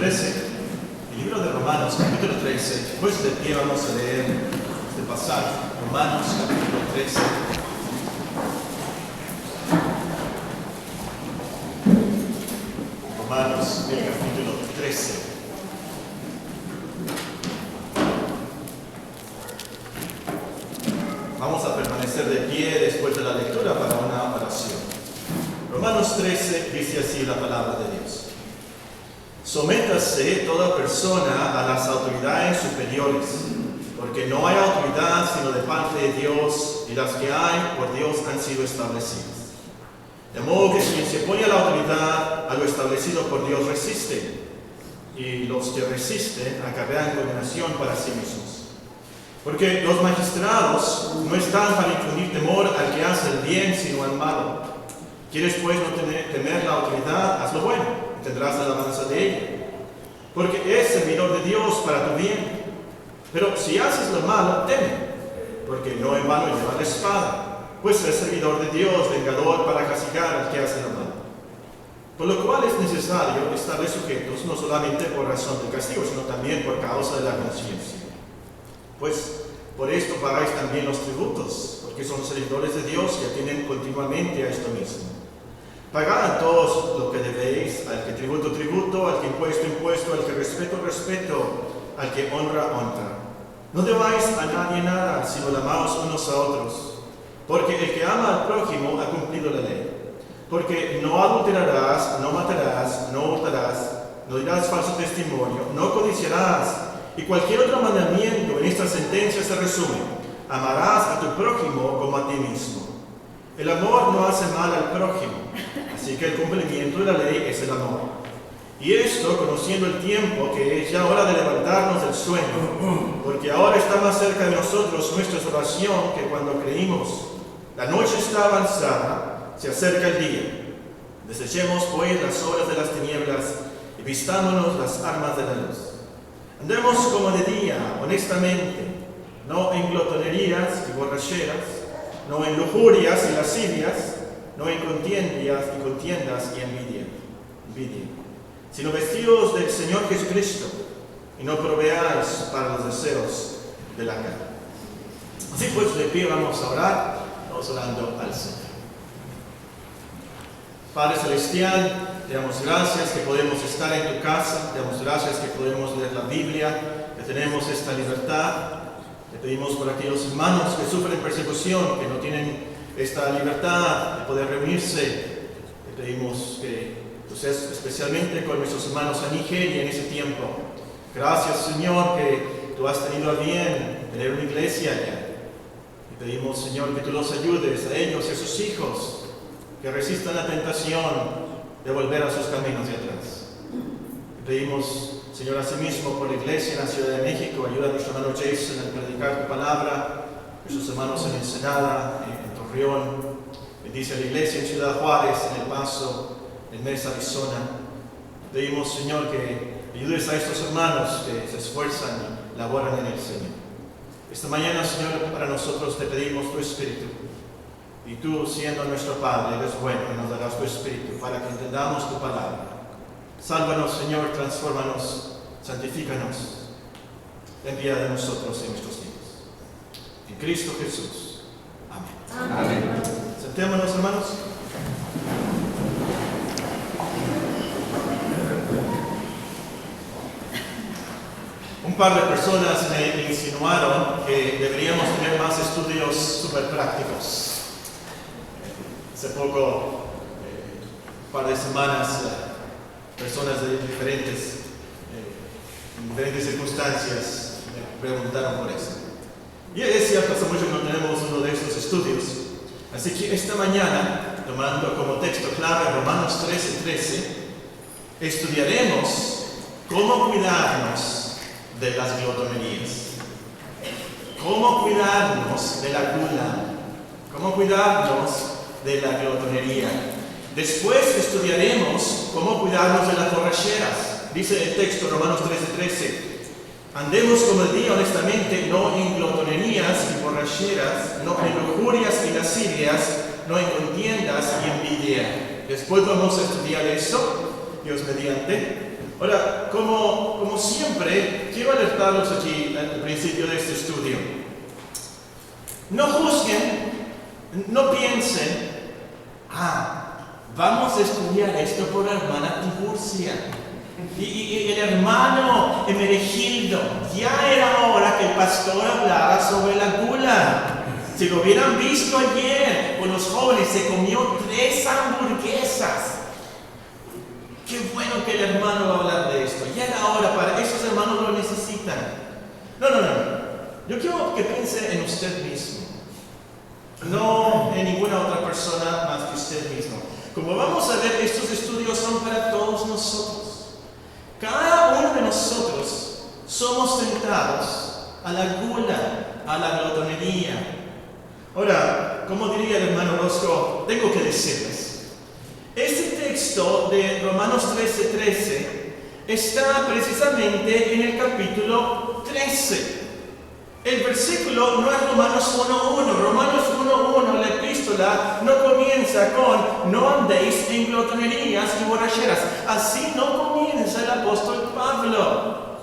13, el libro de Romanos, capítulo 13. Pues de pie vamos a leer este pasaje. Romanos, capítulo 13. Romanos, el capítulo 13. Vamos a permanecer de pie después de la lectura para una oración. Romanos 13 dice así la palabra de Dios. Sométase toda persona a las autoridades superiores, porque no hay autoridad sino de parte de Dios, y las que hay por Dios han sido establecidas. De modo que quien se opone a la autoridad, a lo establecido por Dios resiste, y los que resisten acarrean condenación para sí mismos. Porque los magistrados no están para infundir temor al que hace el bien, sino al malo. ¿Quieres pues no temer la autoridad? Haz lo bueno, y tendrás alabanza de ella. Porque es servidor de Dios para tu bien. Pero si haces lo malo, teme, porque no en vano lleva la espada, pues es servidor de Dios, vengador para castigar al que hace lo malo. Por lo cual es necesario estarles sujetos, no solamente por razón del castigo, sino también por causa de la conciencia. Pues por esto pagáis también los tributos, porque son servidores de Dios y atienden continuamente a esto mismo. Pagad a todos lo que debéis, al que tributo, tributo, al que impuesto, impuesto, al que respeto, respeto, al que honra, honra. No debáis a nadie nada, sino amaos unos a otros, porque el que ama al prójimo ha cumplido la ley. Porque no adulterarás, no matarás, no hurtarás, no dirás falso testimonio, no codiciarás, y cualquier otro mandamiento en esta sentencia se resume: amarás a tu prójimo como a ti mismo. El amor no hace mal al prójimo, así que el cumplimiento de la ley es el amor. Y esto conociendo el tiempo, que es ya hora de levantarnos del sueño, porque ahora está más cerca de nosotros nuestra salvación que cuando creímos. La noche está avanzada, se acerca el día. Desechemos pues las obras de las tinieblas y vistámonos las armas de la luz. Andemos como de día, honestamente, no en glotonerías y borracheras, no en lujurias y lascivias, no en contiendas y envidia, sino vestidos del Señor Jesucristo, y no proveáis para los deseos de la carne. Así pues, de pie vamos a orar, vamos orando al Señor. Padre Celestial, te damos gracias que podemos estar en tu casa, te damos gracias que podemos leer la Biblia, que tenemos esta libertad. Te pedimos por aquellos hermanos que sufren persecución, que no tienen esta libertad de poder reunirse. Te pedimos que tú seas especialmente con nuestros hermanos en Nigeria en ese tiempo. Gracias, Señor, que tú has tenido a bien tener una iglesia allá. Te pedimos, Señor, que tú los ayudes a ellos y a sus hijos, que resistan la tentación de volver a sus caminos de atrás. Te pedimos, Señor, asimismo por la iglesia en la Ciudad de México, ayuda a nuestro hermano Jason a predicar tu palabra, nuestros hermanos en Ensenada, en Torreón, bendice a la iglesia en Ciudad Juárez, en El Paso, en Mesa, Arizona. Te pedimos, Señor, que ayudes a estos hermanos que se esfuerzan y laboran en el Señor. Esta mañana, Señor, para nosotros te pedimos tu Espíritu. Y tú, siendo nuestro Padre, eres bueno y nos darás tu Espíritu para que entendamos tu palabra. Sálvanos, Señor, transfórmanos, santifícanos. Ten piedad de nosotros y nuestros hijos. En Cristo Jesús. Amén. Amén. Sentémonos, hermanos. Un par de personas me insinuaron que deberíamos tener más estudios súper prácticos. Hace poco, un par de semanas, personas de diferentes circunstancias me preguntaron por eso. Y es cierto, hace mucho que no tenemos uno de estos estudios. Así que esta mañana, tomando como texto clave Romanos 13:13, estudiaremos cómo cuidarnos de las glotonerías. Cómo cuidarnos de la gula. Cómo cuidarnos de la glotonería. Después estudiaremos cómo cuidarnos de las borracheras. Dice el texto Romanos 13:13. Andemos como el día honestamente, no en glotonerías y borracheras, no en lujurias y lascivias, no en contiendas y envidia. Después vamos a estudiar eso, Dios mediante. Ahora, como siempre, quiero alertarlos aquí al principio de este estudio. No juzguen, no piensen, vamos a estudiar esto por la hermana Tiburcia y el hermano Emeregildo. Ya era hora que el pastor hablara sobre la gula. Si lo hubieran visto ayer con los jóvenes, se comió 3 hamburguesas. Qué bueno que el hermano va a hablar de esto. Ya era hora, para esos hermanos lo necesitan. No. Yo quiero que piense en usted mismo. No en ninguna otra persona más que usted mismo. Como vamos a ver, estos estudios son para todos nosotros. Cada uno de nosotros somos tentados a la gula, a la glotonería. Ahora, como diría el hermano Roscoe, tengo que decirles, este texto de Romanos 13:13 está precisamente en el capítulo 13. El versículo no es Romanos 1:1. Romanos 1:1, la epístola, no comienza con no andéis en glotonerías y borracheras. Así no comienza el apóstol Pablo.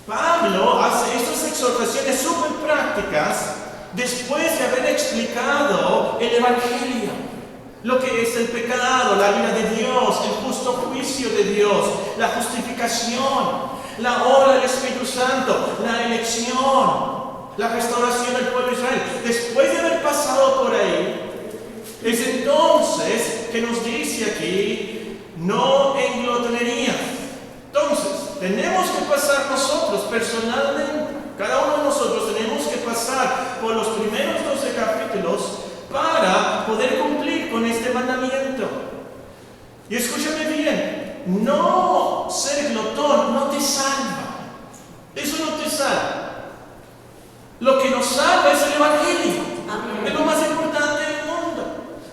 Pablo hace estas exhortaciones súper prácticas después de haber explicado el Evangelio, lo que es el pecado, la ira de Dios, el justo juicio de Dios, la justificación, la obra del Espíritu Santo, la elección, la restauración del pueblo de Israel. Después de haber pasado por ahí, es entonces que nos dice aquí, no en glotonería. Entonces, tenemos que pasar nosotros personalmente, cada uno de nosotros tenemos que pasar por los primeros 12 capítulos para poder cumplir con este mandamiento. Y escúchame bien, no ser glotón no te salva. Eso no te salva. Lo que nos salva es el Evangelio. Amén. Es lo más importante del mundo.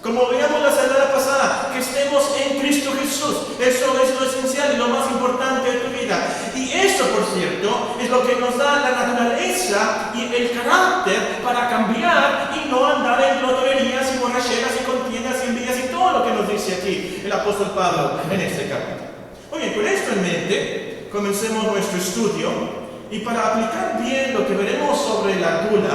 Como veíamos la semana pasada, que estemos en Cristo Jesús. Eso es lo esencial y lo más importante de tu vida. Y eso, por cierto, es lo que nos da la naturaleza y el carácter para cambiar y no andar en glotonerías y borracheras y contiendas y envidias y todo lo que nos dice aquí el apóstol Pablo en este capítulo. Muy bien, con esto en mente, comencemos nuestro estudio. Y para aplicar bien lo que veremos sobre la gula,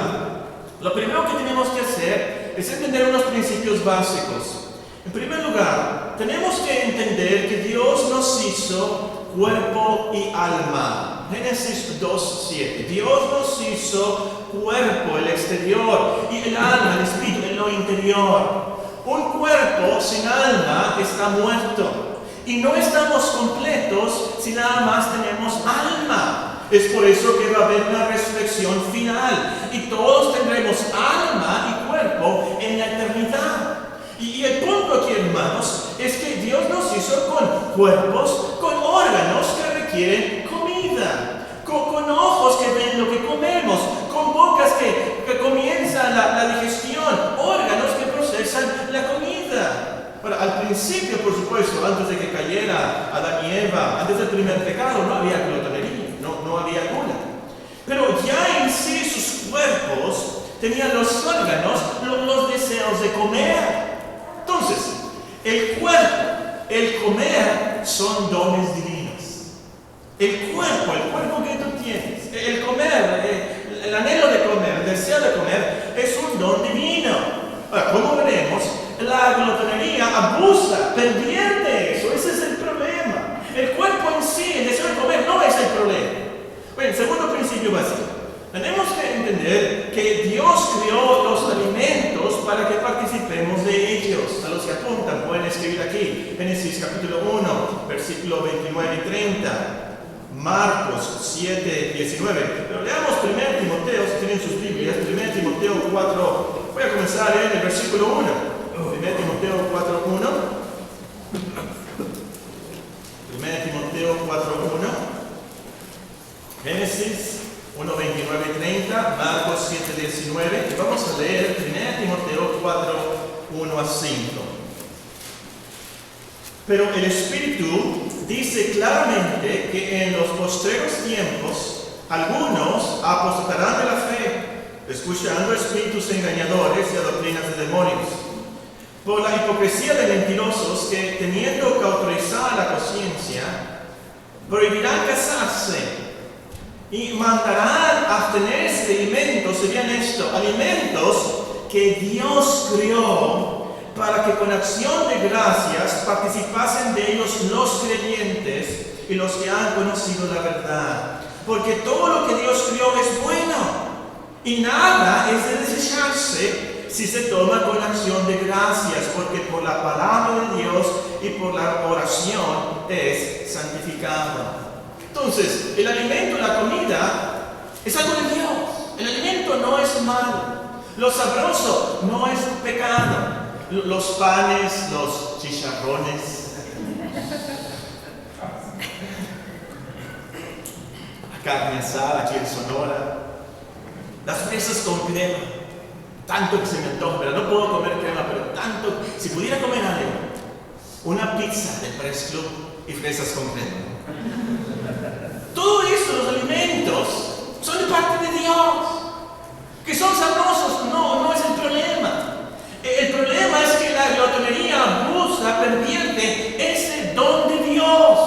lo primero que tenemos que hacer es entender unos principios básicos. En primer lugar, tenemos que entender que Dios nos hizo cuerpo y alma. Génesis 2:7. Dios nos hizo cuerpo, el exterior, y el alma, el espíritu, en lo interior. Un cuerpo sin alma está muerto. Y no estamos completos si nada más tenemos alma. Es por eso que va a haber una resurrección final. Y todos tendremos alma y cuerpo en la eternidad. Y el punto aquí, hermanos, es que Dios nos hizo con cuerpos, con órganos que requieren comida, con ojos que ven lo que comemos, con bocas que comienzan la digestión, órganos que procesan la comida. Bueno, al principio, por supuesto, antes de que cayera Adán y Eva, antes del primer pecado, no había glotonería, no había gula. Pero ya en sí sus cuerpos tenían los órganos, los deseos de comer. Entonces, el cuerpo, el comer, son dones divinos. El cuerpo que tú tienes, el comer, el anhelo de comer, el deseo de comer, es un don divino. Ahora, como veremos, la glotonería abusa, pervierte eso, ese es el problema. El cuerpo en sí, el deseo de comer, no es el problema. Bueno, segundo principio básico. Tenemos que entender que Dios creó los alimentos para que participemos de ellos. A los que apuntan pueden escribir aquí. Génesis capítulo 1, versículo 29 y 30. Marcos 7, 19. Pero leamos 1 Timoteo, si tienen sus Biblias. 1 Timoteo 4. Voy a comenzar en el versículo 1. 1 Timoteo 4, 1. 1 Timoteo 4, 1. Génesis 1, 29 y 30, Marcos 7, 19, y vamos a leer 1 Timoteo 4, 1 a 5. Pero el Espíritu dice claramente que en los postreros tiempos algunos apostatarán de la fe, escuchando espíritus engañadores y a doctrinas de demonios, por la hipocresía de mentirosos que, teniendo cauterizada la conciencia, prohibirán casarse y mandarán a abstenerse de alimentos, serían alimentos que Dios creó para que con acción de gracias participasen de ellos los creyentes y los que han conocido la verdad. Porque todo lo que Dios creó es bueno y nada es de desecharse si se toma con acción de gracias, porque por la palabra de Dios y por la oración es santificado. Entonces, el alimento, la comida, es algo de Dios. El alimento no es malo. Lo sabroso no es pecado. Los panes, los chicharrones, la carne asada aquí en Sonora, las fresas con crema. Tanto que se me antoja, pero no puedo comer crema, pero tanto. Si pudiera comer algo, una pizza de Press Club y fresas con crema. Todo esto, los alimentos, son de parte de Dios. Que son sabrosos, no es el problema. El problema es que la glotonería abusa, pervierte ese don de Dios.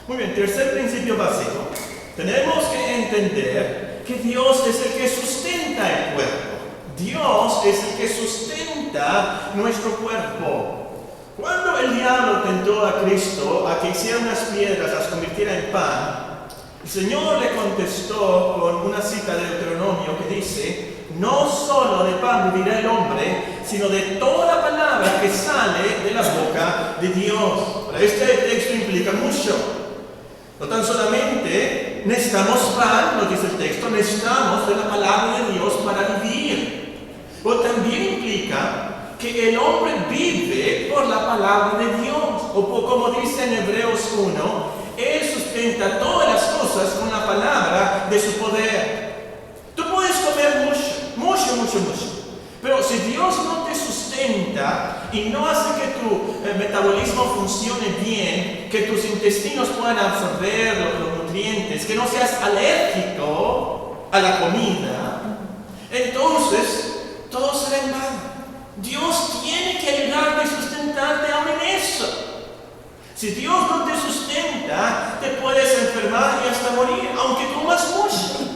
Muy bien, tercer principio básico. Tenemos que entender que Dios es el que sustenta el cuerpo. Dios es el que sustenta nuestro cuerpo. Cuando el diablo tentó a Cristo a que hiciera unas piedras, las convirtiera en pan, el Señor le contestó con una cita de Deuteronomio que dice: no solo de pan vivirá el hombre, sino de toda palabra que sale de la boca de Dios. Ahora, este texto implica mucho. No tan solamente necesitamos pan, nos dice el texto, necesitamos de la palabra de Dios para vivir. Pero también implica que el hombre vive por la palabra de Dios. O como dice en Hebreos 1, Él sustenta todas las cosas con la palabra de su poder. Tú puedes comer mucho. Pero si Dios no te sustenta y no hace que tu metabolismo funcione bien, que tus intestinos puedan absorber los nutrientes, que no seas alérgico a la comida, entonces todo será en vano. Dios tiene que ayudarte y sustentarte aún en eso. Si Dios no te sustenta, te puedes enfermar y hasta morir, aunque comas mucho.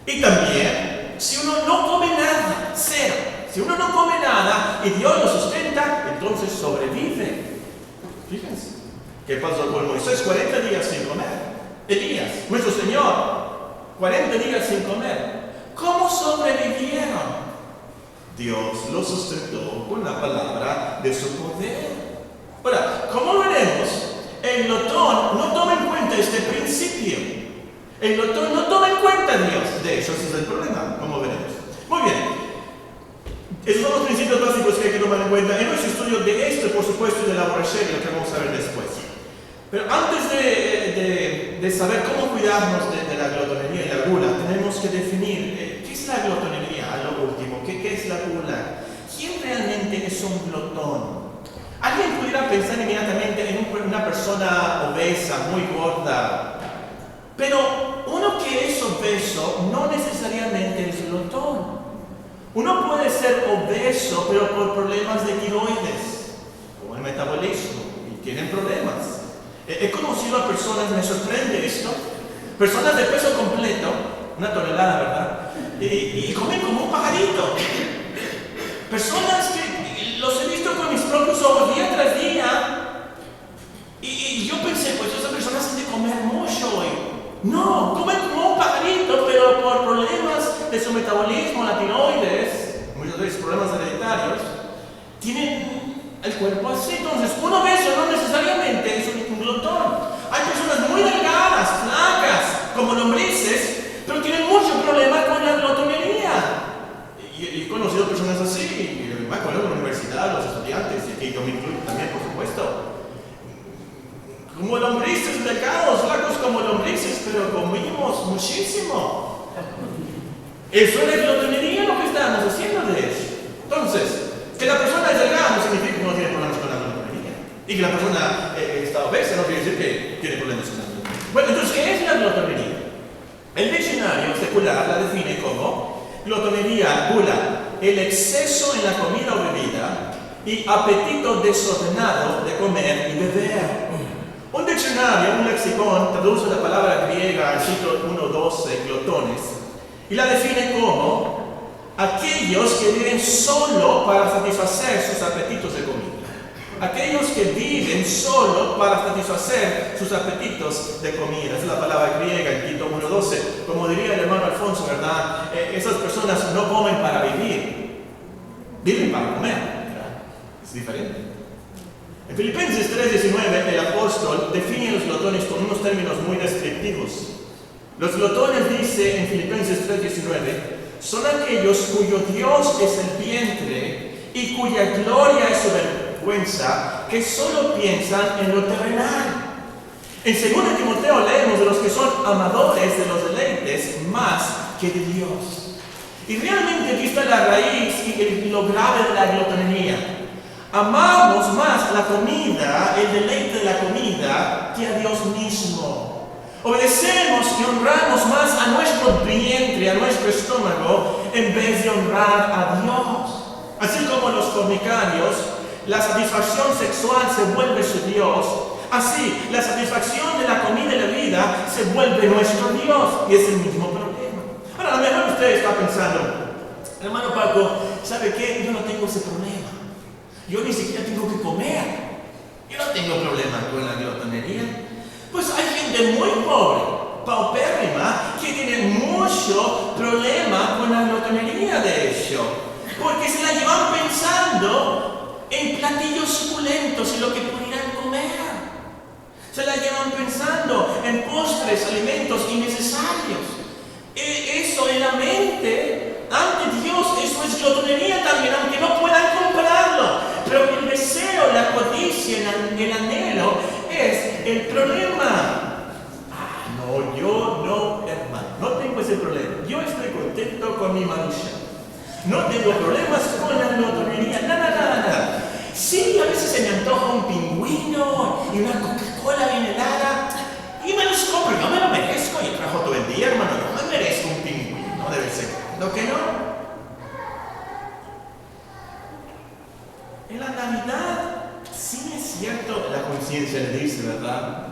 Y también, si uno no come nada, cero. Si uno no come nada y Dios lo sustenta, entonces sobrevive. Fíjense, ¿qué pasó con Moisés? 40 días sin comer. Elías, nuestro Señor, 40 días sin comer. ¿Cómo sobrevivieron? Dios lo sustentó con la palabra de su poder. Ahora, como veremos, el glotón no toma en cuenta este principio. El glotón no toma en cuenta a Dios. De hecho, ese es el problema, como veremos. Muy bien. Esos son los principios básicos que hay que tomar en cuenta en nuestro estudio de esto, por supuesto, y de la borrachera, lo que vamos a ver después. Pero antes de saber cómo cuidarnos de la glotonería y la gula, tenemos que definir qué es la glotonería, a lo último, qué es la gula. ¿Quién realmente es un glotón? Alguien pudiera pensar inmediatamente en una persona obesa, muy gorda. Pero uno que es obeso no necesariamente es glotón. Uno puede ser obeso, pero por problemas de tiroides, o el metabolismo, y tienen problemas. He conocido a personas, me sorprende esto, personas de peso completo, 1 tonelada, ¿verdad? Y comen como un pajarito. Personas que los he visto con mis propios ojos día tras día. Y yo pensé, pues esas personas han de comer mucho. No, comen como un pajarito, pero por problemas de su metabolismo, la tiroides, muchas veces problemas hereditarios, tienen el cuerpo así. Entonces, un obeso no necesariamente es un glotón. Hay personas muy delgadas, flacas, como lombrices, pero tienen mucho problema con la glotonería. Y he conocido personas así. Me acuerdo en la universidad, los estudiantes, y yo me incluyo también, por supuesto. Como lombrices, delgados, flacos como lombrices, pero comimos muchísimo. Eso es la glotonería, lo que estamos haciendo de eso. Entonces, que la persona es delgada no significa que no tiene problemas con la glotonería. Y que la persona está obesa no quiere decir que tiene problemas con la glotonería. Bueno, entonces, ¿qué es la glotonería? El diccionario secular la define como glotonería, gula, el exceso en la comida o bebida y apetito desordenado de comer y beber. Un diccionario diccionario, un lexicón, traduce la palabra griega al siglo 1:12, glotones, y la define como aquellos que viven solo para satisfacer sus apetitos de comida. Aquellos que viven solo para satisfacer sus apetitos de comida. Es la palabra griega en Tito 1:12. Como diría el hermano Alfonso, ¿verdad? Esas personas no comen para vivir, viven para comer, ¿verdad? Es diferente. En Filipenses 3:19, el apóstol define a los glotones con unos términos muy descriptivos. Los glotones, dice en Filipenses 3:19, son aquellos cuyo Dios es el vientre y cuya gloria es su vergüenza, que solo piensan en lo terrenal. En 2 Timoteo leemos de los que son amadores de los deleites más que de Dios. Y realmente aquí está la raíz y lo grave de la glotonería. Amamos más la comida, el deleite de la comida, que a Dios mismo. Obedecemos y honramos más a nuestro vientre, a nuestro estómago, en vez de honrar a Dios. Así como los fornicarios, la satisfacción sexual se vuelve su Dios. Así, la satisfacción de la comida y la vida se vuelve nuestro Dios. Y es el mismo problema. Ahora, a lo mejor usted está pensando, hermano Paco, ¿sabe qué? Yo no tengo ese problema. Yo ni siquiera tengo que comer. Yo no tengo problema con la glotonería. Pues hay gente muy pobre, paupérrima, que tiene mucho problema con la glotonería, de hecho. Porque se la llevan pensando en platillos suculentos y lo que pudieran comer. Se la llevan pensando en postres, alimentos innecesarios. Eso en la mente, ante Dios, eso es glotonería también, aunque no puedan comprarlo. Pero el deseo, la codicia, el anhelo es el problema. No, yo no, hermano, no tengo ese problema. Yo estoy contento con mi marucha. No tengo problemas con la glotonería, nada. Sí, a veces se me antoja un pingüino y una Coca-Cola bien helada y me los compro. Yo me lo merezco. Yo trabajo todo el día, hermano. Yo me merezco un pingüino, no debe ser. ¿Lo que no? En la Navidad, sí es cierto, la conciencia le dice, ¿verdad?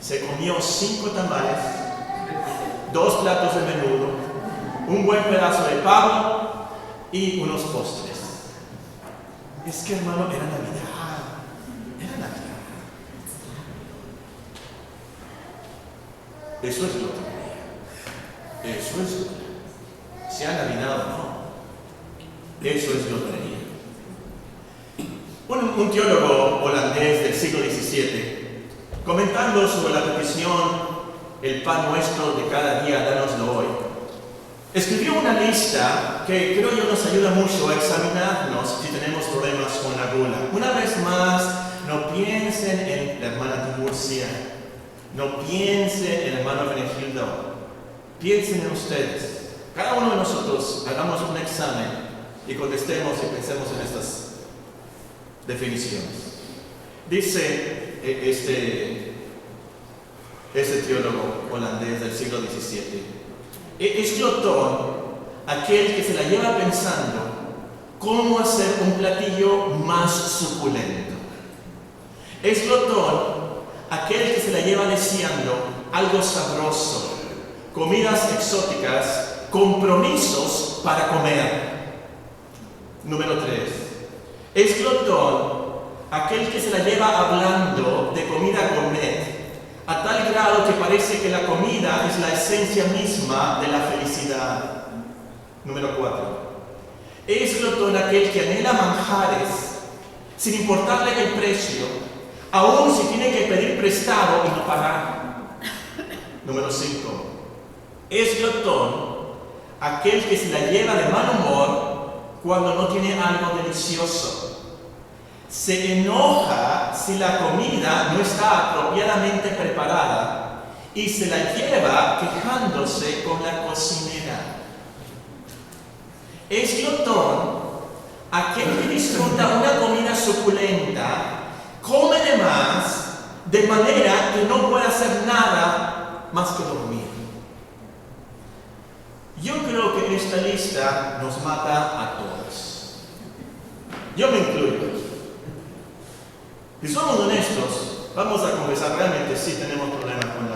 Se comió 5 tamales, 2 platos de menudo, un buen pedazo de pavo y unos postres. Es que, hermano, era Navidad. Era Navidad. Eso es glotonería. Eso es glotonería. Sea Navidad o no. Eso es glotonería. Un teólogo holandés del siglo XVII, comentando sobre la petición, el pan nuestro de cada día, dánoslo hoy, escribió una lista que creo yo nos ayuda mucho a examinarnos si tenemos problemas con la gula. Una vez más, no piensen en la hermana Tiburcia, no piensen en el hermano Benegildo, piensen en ustedes. Cada uno de nosotros hagamos un examen y contestemos y pensemos en estas definiciones. Dice este teólogo holandés del siglo XVII, es glotón aquel que se la lleva pensando cómo hacer un platillo más suculento. Es glotón aquel que se la lleva deseando algo sabroso, comidas exóticas, compromisos para comer. Número 3. Es glotón aquel que se la lleva hablando de comida gourmet, a tal grado que parece que la comida es la esencia misma de la felicidad. Número 4. Es glotón aquel que anhela manjares, sin importarle el precio, aun si tiene que pedir prestado y no pagar. Número 5. Es glotón aquel que se la lleva de mal humor cuando no tiene algo delicioso. Se enoja si la comida no está apropiadamente preparada y se la lleva quejándose con la cocinera. Es glotón aquel que disfruta una comida suculenta, come de más, de manera que no puede hacer nada más que dormir. Yo creo que esta lista nos mata a todos. Yo me incluyo. Si somos honestos, vamos a confesar realmente sí tenemos